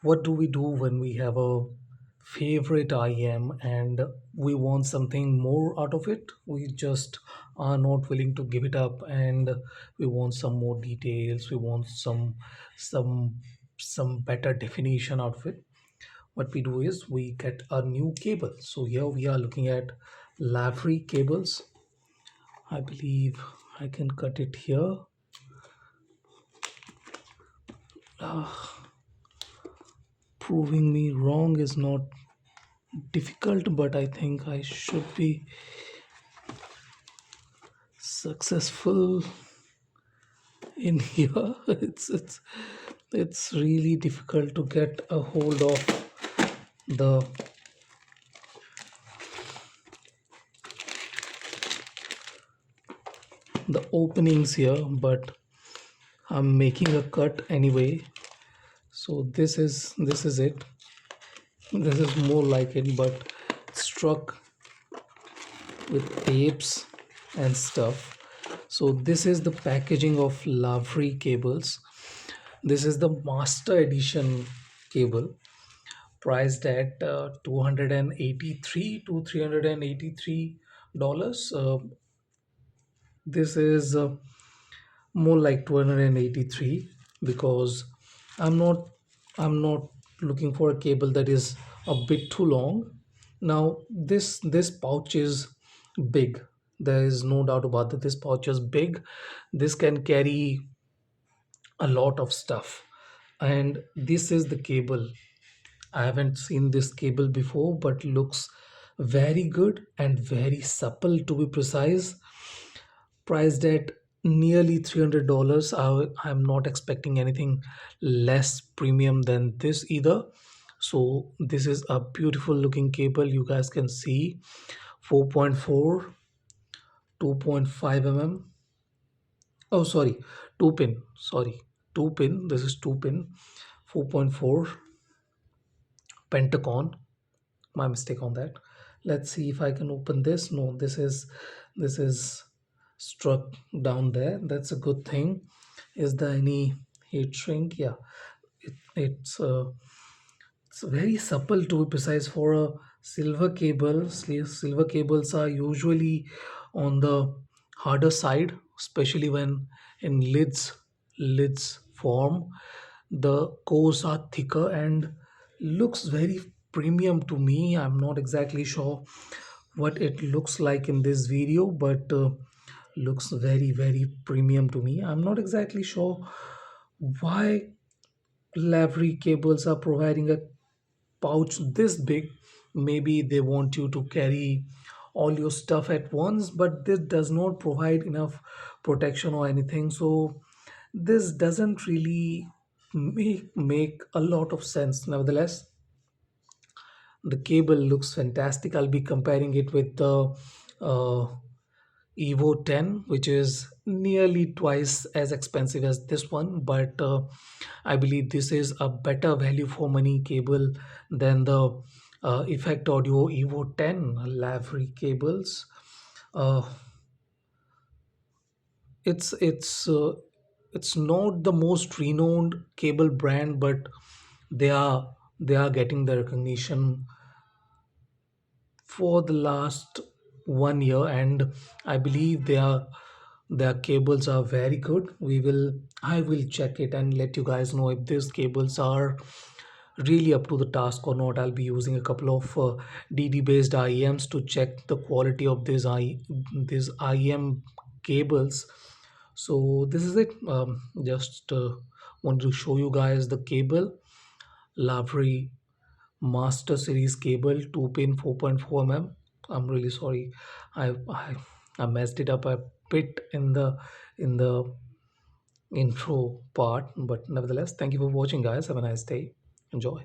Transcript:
What do we do when we have a favorite IM and we want something more out of it? We just are not willing to give it up, and we want some more details. We want some some better definition out of it. What we do is we get a new cable. So here we are looking at Lavri cables. I believe I can cut it here. Proving me wrong is not difficult, but I think I should be successful in here. It's really difficult to get a hold of the openings here, but I'm making a cut anyway. So this is it. This is more like it, but struck with tapes and stuff. So this is the packaging of Lavri cables. This is the master edition cable, priced at 283 to $383. This is more like 283 because I'm not I'm not looking for a cable that is a bit too long. Now this pouch is big. There is no doubt about that. This pouch is big. This can carry a lot of stuff, and this is the cable. I haven't seen this cable before, but looks very good and very supple, to be precise. Priced at nearly $300. I'm not expecting anything less premium than this either. So this is a beautiful looking cable. You guys can see 4.4, 2.5 mm. Oh, sorry, 2 pin. Sorry, 2 pin. This is 2 pin, 4.4 Pentagon. My mistake on that. Let's see if I can open this. No, this is struck down there. That's a good thing. Is there any heat shrink? Yeah, it's very supple, to be precise, for a silver cable. Silver cables are usually on the harder side, especially when in lids form. The cores are thicker and looks very premium to me. I'm not exactly sure what it looks like in this video, but looks very premium to me. I'm not exactly sure why Lavri cables are providing a pouch this big. Maybe they want you to carry all your stuff at once, but this does not provide enough protection or anything. So this doesn't really make a lot of sense. Nevertheless, the cable looks fantastic. I'll be comparing it with the uh, Evo 10, which is nearly twice as expensive as this one, but I believe this is a better value for money cable than the Effect Audio Evo 10 Lavri cables. Uh, it's it's not the most renowned cable brand, but they are getting the recognition for the last 1 year, and I believe their cables are very good. I will check it and let you guys know if these cables are really up to the task or not. I'll be using a couple of DD based IEMs to check the quality of these IEM cables. So this is it. Just want to show you guys the cable, Lavri Master Series cable, 2 pin 4.4 mm. I'm really sorry. I messed it up a bit in the intro part, but nevertheless, thank you for watching, guys. Have a nice day. Enjoy.